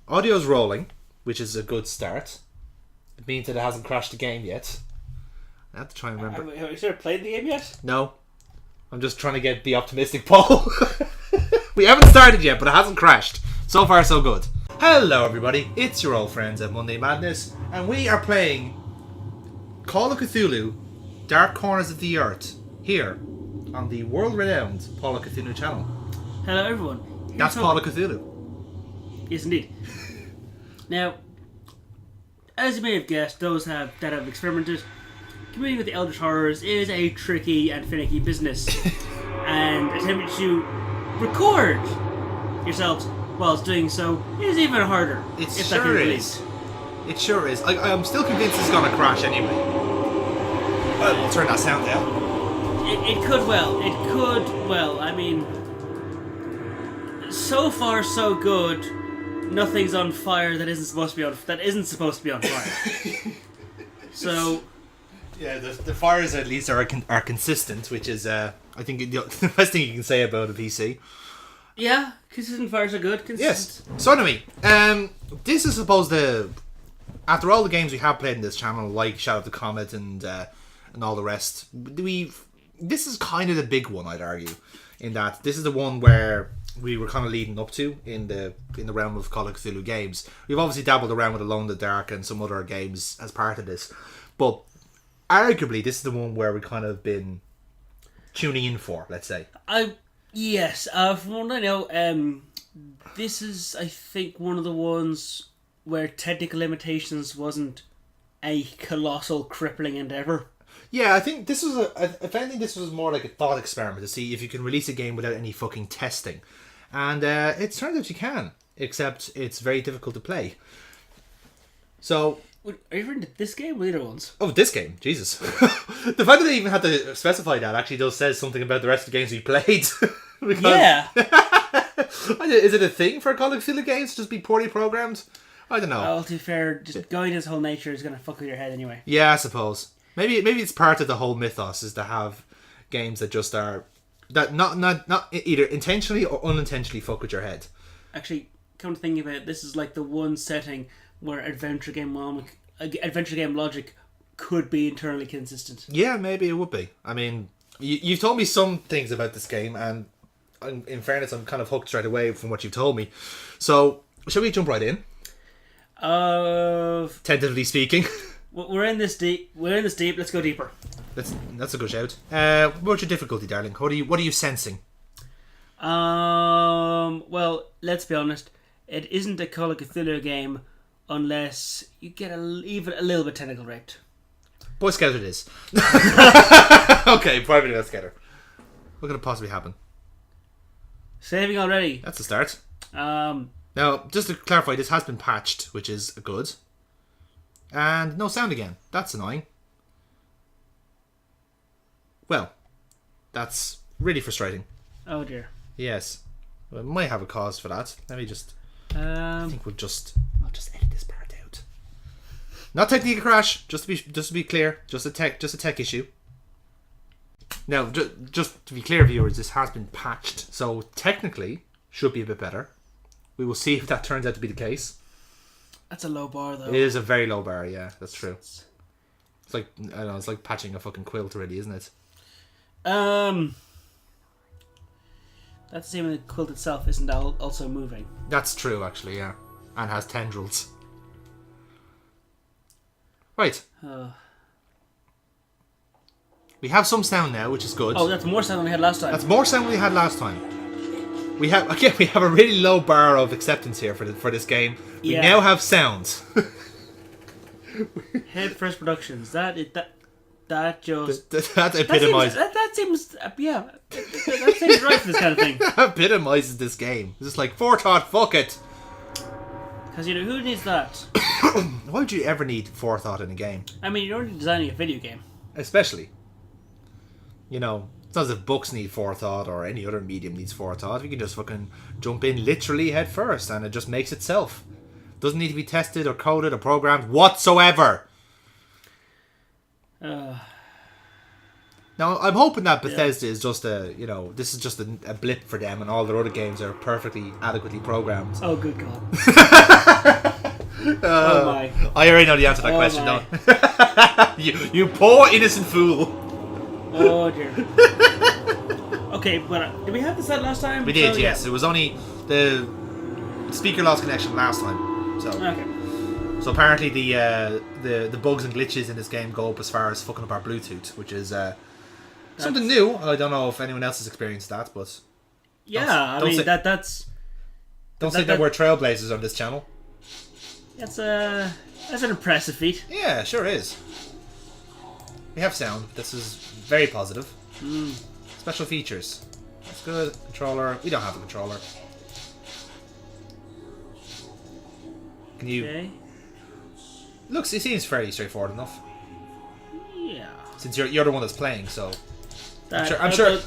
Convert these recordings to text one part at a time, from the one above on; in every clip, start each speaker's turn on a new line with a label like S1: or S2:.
S1: Audio's rolling, which is a good start. It means that it hasn't crashed the game yet. I have to try and remember.
S2: Have you sort of played the game yet?
S1: No. I'm just trying to be optimistic, Paul. We haven't started yet, but it hasn't crashed. So far, so good. Hello, everybody. It's your old friends at Monday Madness, and we are playing Call of Cthulhu, Dark Corners of the Earth, here on the world-renowned Call of Cthulhu channel.
S2: Hello, everyone.
S1: That's Call of Cthulhu.
S2: Yes, indeed. Now, as you may have guessed, those that have experimented, communing with the Eldritch Horrors is a tricky and finicky business, and attempting to record yourselves whilst doing so is even harder.
S1: It sure is. It sure is. I'm still convinced it's going to crash anyway. I'll turn that sound down.
S2: It could well. It could well. I mean, so far so good. Nothing's on fire that isn't supposed to be on fire. So,
S1: yeah, the fires at least are consistent, which is I think the best thing you can say about a PC.
S2: Yeah, consistent fires are good.
S1: Yes. So anyway, this is supposed to, after all the games we have played in this channel, like Shadow of the Comet and all the rest, this is kind of the big one, I'd argue, in that this is the one where we were kind of leading up to in the realm of Call of Cthulhu games. We've obviously dabbled around with Alone in the Dark and some other games as part of this, but arguably this is the one where we kind of been tuning in for, let's say.
S2: Yes, from what I know, this is, I think, one of the ones where technical limitations wasn't a colossal, crippling endeavour.
S1: Yeah, I think this was if anything, this was more like a thought experiment to see if you can release a game without any fucking testing. And it turns out you can, except it's very difficult to play. So,
S2: are you referring to this game or the other ones?
S1: Oh, this game, Jesus! The fact that they even had to specify that actually does says something about the rest of the games we played. Because,
S2: yeah.
S1: Is it a thing for Call of Cthulhu games to just be poorly programmed? I don't know.
S2: Well, to be fair, just going to its whole nature is going to fuck with your head anyway.
S1: Yeah, I suppose. Maybe it's part of the whole mythos is to have games that just are that not either intentionally or unintentionally fuck with your head.
S2: Actually, come to think about it, this is like the one setting where adventure game logic could be internally consistent.
S1: Yeah, maybe it would be. I mean, you've told me some things about this game, and in fairness, I'm kind of hooked straight away from what you've told me. So, shall we jump right in? Tentatively speaking.
S2: We're in this deep. Let's go deeper.
S1: That's a good shout. What's your difficulty, darling? What are you sensing?
S2: Well, let's be honest. It isn't a Call of Cthulhu game unless you get even a little bit technical right.
S1: Boy Scout it is. Okay, probably Boy Scouter. What could possibly happen?
S2: Saving already.
S1: That's a start.
S2: Now,
S1: just to clarify, this has been patched, which is good. And no sound again. That's annoying. Well, that's really frustrating.
S2: Oh dear.
S1: Yes. Well, I might have a cause for that. Let me just... I think I'll just edit this part out. Not technical crash, just to be clear. Just a tech issue. Now, just to be clear, viewers, this has been patched. So technically, should be a bit better. We will see if that turns out to be the case.
S2: That's a low bar, though.
S1: It is a very low bar, yeah, that's true. It's like, I don't know, it's like patching a fucking quilt already, isn't it?
S2: That's the same the quilt itself isn't also moving.
S1: That's true, actually, yeah. And has tendrils. Right. We have some sound now, which is good.
S2: Oh, that's more sound than we had last time.
S1: That's more sound than we had last time. We have a really low bar of acceptance here for this game. We now have sound.
S2: Head First Productions. That just
S1: That epitomizes.
S2: That seems yeah. That seems right for this kind of thing.
S1: Epitomizes this game. It's just like forethought. Fuck it.
S2: Because who needs that?
S1: Why would you ever need forethought in a game?
S2: I mean, you're only designing a video game.
S1: Especially, it's not as if books need forethought or any other medium needs forethought. You can just fucking jump in literally head first, and it just makes itself. Doesn't need to be tested or coded or programmed whatsoever. Now, I'm hoping that Bethesda is just this is just a blip for them, and all their other games are perfectly adequately programmed.
S2: Oh, good God. Oh my.
S1: I already know the answer to that question, don't you poor innocent fool.
S2: Oh dear. Okay, but did we have this out last time?
S1: We did,
S2: so,
S1: yes.
S2: Yeah.
S1: It was only the speaker lost connection last time. So
S2: Okay.
S1: So apparently the bugs and glitches in this game go up as far as fucking up our Bluetooth, which is something new. I don't know if anyone else has experienced that, but
S2: Yeah, that's
S1: don't think that we're trailblazers on this channel.
S2: that's an impressive feat.
S1: Yeah, sure is. We have sound. This is very positive. Special features. That's good. Controller. We don't have a controller. Can you?
S2: Okay.
S1: Looks. It seems fairly straightforward enough.
S2: Yeah.
S1: Since you're the one that's playing, so I'm
S2: sure.
S1: sure.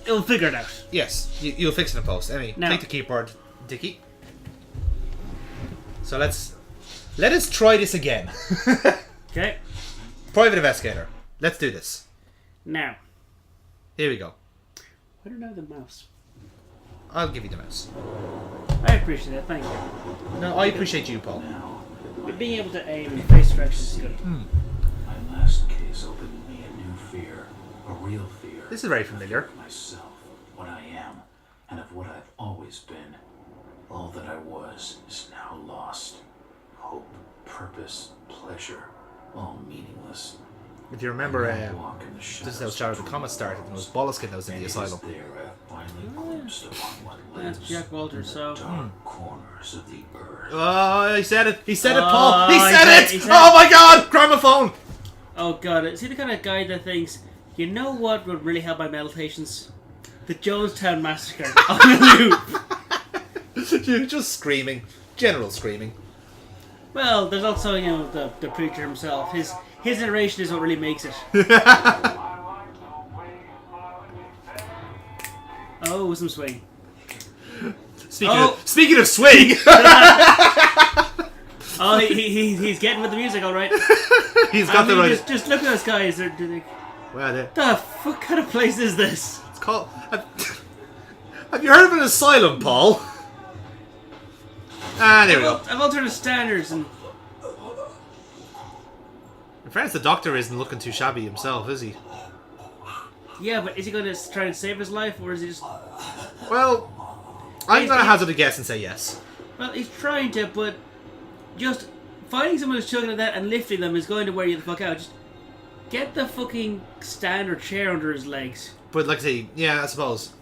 S2: You'll figure it out.
S1: Yes, you'll fix it in post. Anyway,
S2: Now.
S1: take the keyboard, Dickie. So let us try this again.
S2: Okay.
S1: Private investigator. Let's do this.
S2: Now.
S1: Here we go.
S2: I don't have the mouse.
S1: I'll give you the mouse.
S2: I appreciate it. Thank you.
S1: No, I appreciate you, Paul.
S2: But being able to aim in face directions is good.
S3: My last case opened me a new fear, a real fear.
S1: This is very familiar.
S3: Of myself, what I am, and of what I've always been. All that I was is now lost. Hope, purpose, pleasure, all meaningless.
S1: If you remember,
S3: I walk in the
S1: this is how
S3: shadows
S1: Shadow of the Comet started, and it was Bolliskin that was in the asylum.
S3: There I finally glimpsed upon what
S2: That's
S3: lives
S2: Jack Walters, so.
S3: in the dark corners of the earth.
S1: Oh, he said it! He said it, Paul! He
S2: he
S1: said
S2: said-
S1: it!
S2: he said
S1: Oh
S2: it.
S1: my God! Gramophone!
S2: Oh god, is he the kind of guy that thinks, you know what would really help my meditations? The Jonestown Massacre on a loop.
S1: You're just screaming. General screaming.
S2: Well, there's also, the preacher himself. His narration is what really makes it. Oh, some swing.
S1: Speaking of swing,
S2: Oh, he's getting with the music, all right.
S1: he's got the right.
S2: Just look at those guys.
S1: Well,
S2: The fuck kind of place is this?
S1: it's called. Have you heard of an asylum, Paul? Ah, there we go.
S2: I've altered standards and.
S1: In fairness, the doctor isn't looking too shabby himself, is he?
S2: Yeah, but is he going to try and save his life, or is he just?
S1: Well, I'm going to hazard a guess and say yes.
S2: Well, he's trying to, but just finding someone who's chugging at that and lifting them is going to wear you the fuck out. Just get the fucking stand or chair under his legs.
S1: But like I say, yeah, I suppose.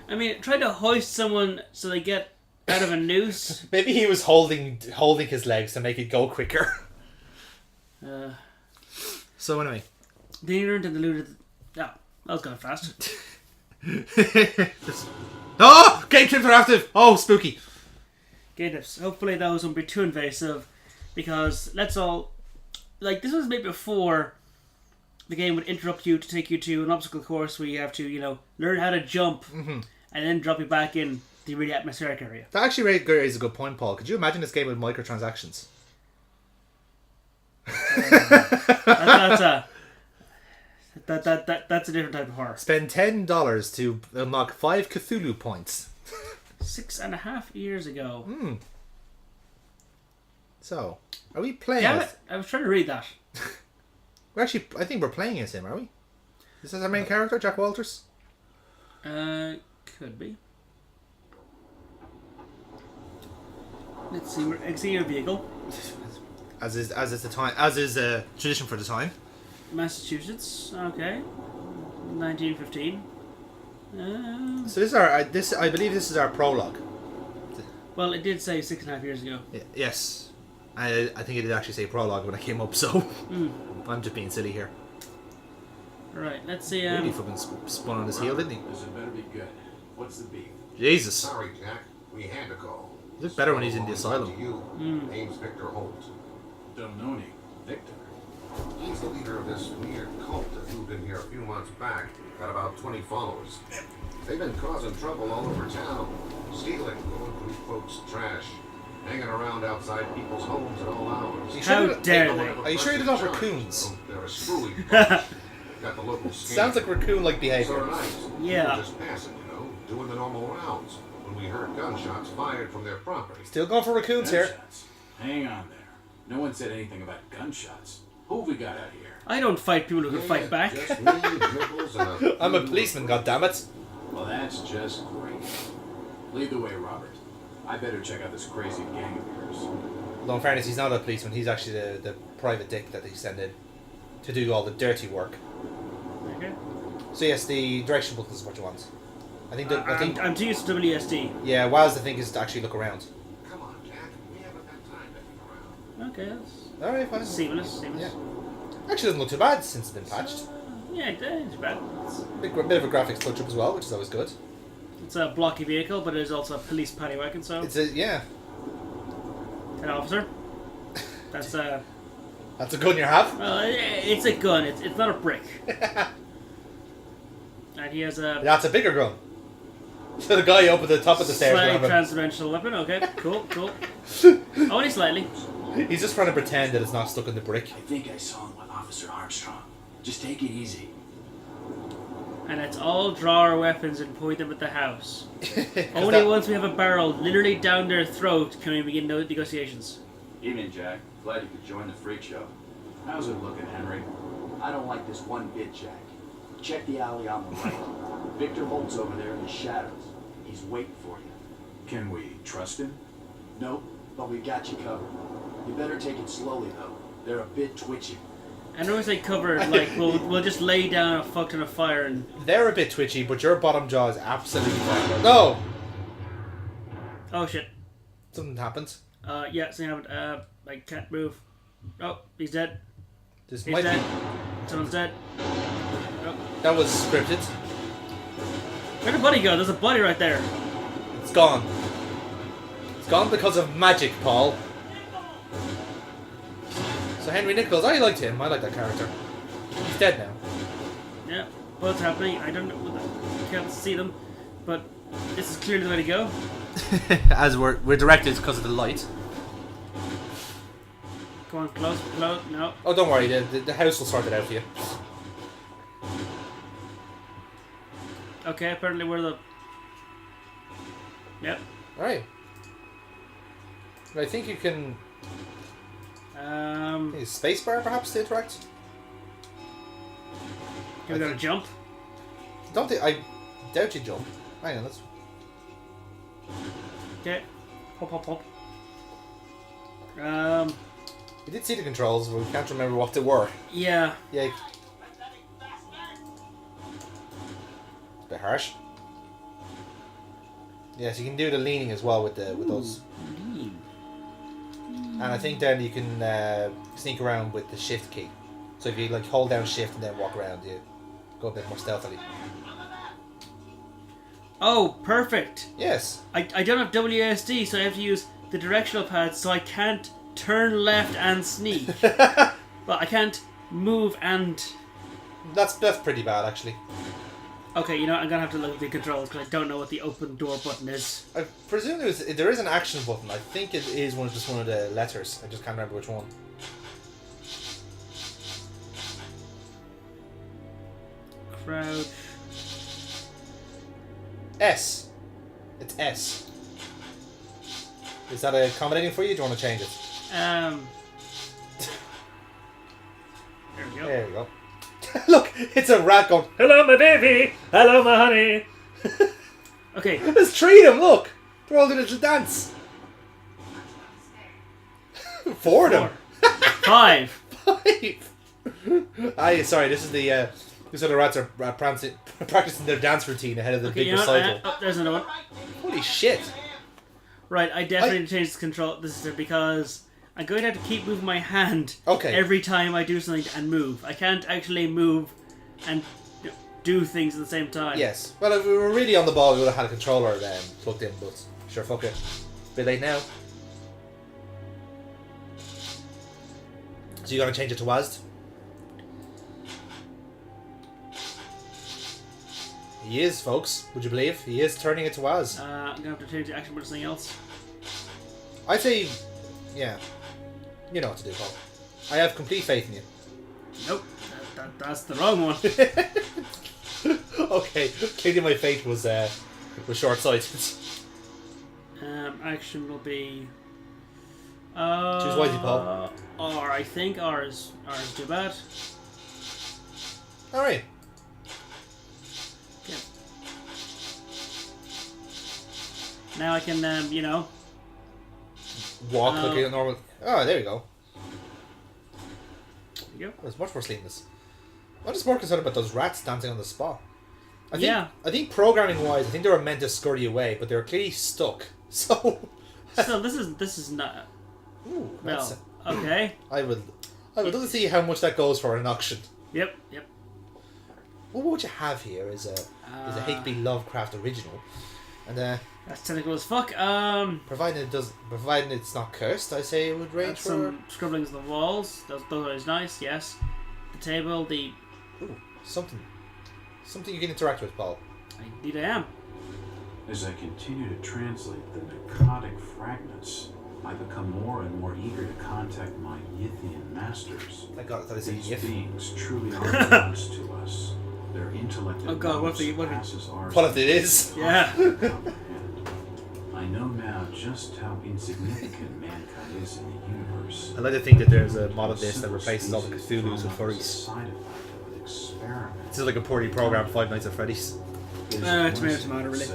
S2: I mean, try to hoist someone so they get out of a noose.
S1: Maybe he was holding his legs to make it go quicker. So anyway.
S2: Then you learned and deluded. Oh, that was going fast.
S1: Oh! Game trips are active! Oh, spooky.
S2: Game tips. Hopefully those won't be too invasive, because let's all... this was made before the game would interrupt you to take you to an obstacle course where you have to, learn how to jump and then drop you back in the really atmospheric area.
S1: That actually raises a good point, Paul. Could you imagine this game with microtransactions?
S2: That's a different type of horror.
S1: Spend $10 to unlock 5 Cthulhu points.
S2: 6.5 years ago.
S1: So, are we playing
S2: Yeah,
S1: it?
S2: I was trying to read that.
S1: I think we're playing as him, are we? Is this our main character, Jack Walters?
S2: Could be. Let's see. I can see your vehicle.
S1: As is tradition for the time.
S2: Massachusetts. Okay. 1915.
S1: So this I believe this is our prologue.
S2: Well, it did say 6.5 years ago.
S1: Yes, I think it did actually say prologue when I came up, so I'm just being silly here.
S2: Right, let's see.
S1: Really fucking spun on his heel, didn't he?
S3: This had better be good. What's the beef?
S1: Jesus.
S4: Sorry, Jack. We had to call.
S1: He looks better when he's in the
S4: So,
S1: asylum.
S4: to you, name's Victor Holt.
S3: Don't know any. Victor.
S4: He's the leader of this weird cult that moved in here a few months back. Got about 20 followers. They've been causing trouble all over town. Stealing, going through folks' trash. Hanging around outside people's homes at all hours.
S2: How dare they?
S1: Are you sure they're not raccoons?
S4: They're a screwy bunch. Got the local
S1: Sounds like raccoon-like behavior.
S4: Sort of nice.
S2: Yeah.
S4: We were just passing, doing the normal rounds. When we heard gunshots fired from their property.
S1: Still going for raccoons here.
S3: Gunshots. Hang on there. No one said anything about gunshots. Who have we got out here?
S2: I don't fight people who can fight back.
S4: Just me, Dribbles, and a
S1: I'm a policeman, goddammit.
S3: Well, that's just great. Lead the way, Robert. I better check out this crazy gang of yours.
S1: Though in fairness, he's not a policeman. He's actually the private dick that they send in to do all the dirty work.
S2: Okay.
S1: So yes, the direction book is what you want. I think
S2: I'm too used to WSD.
S1: yeah, Waz the thing is to actually look around.
S4: Come on, Jack. We haven't got time to hang around.
S2: Okay, that's
S1: All right, fine.
S2: seamless.
S1: Yeah. Actually, doesn't look too bad since it's been patched.
S2: Yeah, it's bad.
S1: Bit of a graphics touch up as well, which is always good.
S2: It's a blocky vehicle, but it is also a police paddy wagon, so...
S1: It's a yeah.
S2: An officer. That's a...
S1: That's a gun you have.
S2: Well, it's a gun. It's not a brick. And he has a...
S1: That's a bigger gun. So the guy up at the top of the stairs. will
S2: Slight
S1: have a-
S2: transdimensional weapon. Okay, cool. Only slightly.
S1: He's just trying to pretend that it's not stuck in the brick.
S3: I think I saw him with Officer Armstrong. Just take it easy.
S2: And it's all drawer weapons and point them at the house.
S1: 'Cause
S2: Only
S1: that-
S2: once we have a barrel literally down their throat can we begin negotiations.
S3: Evening, Jack. Glad you could join the freak show. How's it looking, Henry?
S5: I don't like this one bit, Jack. Check the alley on the right. Victor Holt's over there in the shadows. He's waiting for you.
S3: Can we trust him?
S5: Nope, but we got you covered. You better take it slowly, though. They're a bit twitchy.
S2: And when we say covered, like, we'll just lay down a fuck ton of fire and...
S1: They're a bit twitchy, but your bottom jaw is absolutely fine. No!
S2: Oh, shit.
S1: Something happened.
S2: Yeah, so you have it. I can't move. Oh, he's dead.
S1: This
S2: He's
S1: might
S2: dead.
S1: be...
S2: Someone's dead. Oh.
S1: That was scripted.
S2: Where'd the body go? There's a body right there.
S1: It's gone. It's gone because of magic, Paul. So Henry Nichols, I liked him. I like that character. He's dead now.
S2: Yeah, what's happening? I don't know. I can't see them. But this is clearly the way to go.
S1: As we're directed because of the light.
S2: Go on, close. No.
S1: Oh, don't worry. The house will sort it out for you.
S2: Okay, apparently we're the... Yep.
S1: Alright. I think you can... Use spacebar perhaps to interact?
S2: Can we go to jump?
S1: Don't think... I doubt you jump. Hang on, let's...
S2: Okay. Hop.
S1: We did see the controls, but we can't remember what they were.
S2: Yeah.
S1: Yeah. It's a bit harsh. Yeah, so you can do the leaning as well with those. And I think then you can sneak around with the shift key. So if you like hold down shift and then walk around, you go a bit more stealthily.
S2: Oh, perfect.
S1: Yes.
S2: I don't have WASD, so I have to use the directional pad, so I can't turn left and sneak. But I can't move and...
S1: That's pretty bad actually.
S2: Okay, you know what? I'm gonna have to look at the controls because I don't know what the open door button is.
S1: I presume there is an action button. I think it is just one of the letters. I just can't remember which one.
S2: Crouch.
S1: S. It's S. Is that accommodating for you? Do you want to change it?
S2: There we go.
S1: There we go. Look, it's a rat going,
S2: Hello, my baby. Hello, my honey. Okay.
S1: there's three of them, look. They're all doing a little dance. Four of them.
S2: 5.
S1: Five. Sorry, this is the these other rats are practicing their dance routine ahead of the
S2: Okay,
S1: big
S2: you know
S1: recital.
S2: what? There's another one.
S1: Holy shit.
S2: Right, I definitely need to change the control. This is because I'm going to have to keep moving my hand
S1: Okay.
S2: every time I do something and move. I can't actually move and do things at the same time.
S1: Yes. Well, if we were really on the ball, we would have had a controller plugged in, but sure, fuck it. Bit late now. So you gotta change it to WASD? He is, folks. Would you believe? He is turning it to WASD.
S2: I'm going to have to change the action button to something else.
S1: I'd say, yeah. You know what to do, Paul. I have complete faith in you.
S2: Nope. That's the wrong one.
S1: Okay, clearly my faith was short-sighted.
S2: Action will be...
S1: Choose wisely, Paul.
S2: R, I think. R is too bad.
S1: Alright.
S2: Okay. Now I can,
S1: Walk like a normal... Oh, there you go.
S2: There you go.
S1: It's much more seamless. I'm just more concerned about those rats dancing on the spot.
S2: Yeah.
S1: I think programming-wise, I think they were meant to scurry away, but they were clearly stuck. So...
S2: So this is not...
S1: Ooh,
S2: Well,
S1: that's...
S2: okay.
S1: I would love to see how much that goes for in an auction.
S2: Yep.
S1: Well, what you have here is a H.P. Lovecraft original, and
S2: That's technical as fuck.
S1: provided it's not cursed, I say it would range for
S2: Some scribblings on the walls. Those are nice, yes. The table,
S1: something you can interact with, Paul.
S2: Indeed I am.
S3: As I continue to translate the narcotic fragments, I become more and more eager to contact my Yithian masters.
S1: Thank God, I thought I said
S3: These
S1: Yith.
S3: beings truly are gods to us. Their intellect
S2: Oh God, what if they-
S3: passes ours.
S1: What if it is?
S2: Yeah.
S3: to comprehend. I know now just how insignificant mankind is in the universe.
S1: I like to think that there's a mod of this that replaces all the Cthulhu's with furries.
S3: Side effect of an experiment.
S1: This is like a poorly programmed Five Nights at Freddy's.
S2: Tomato, really.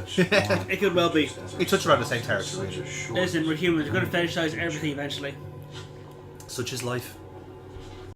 S2: It could well be.
S1: We touch around the same territory.
S2: Listen, we're humans. We're going to fetishize everything eventually.
S1: Such is life.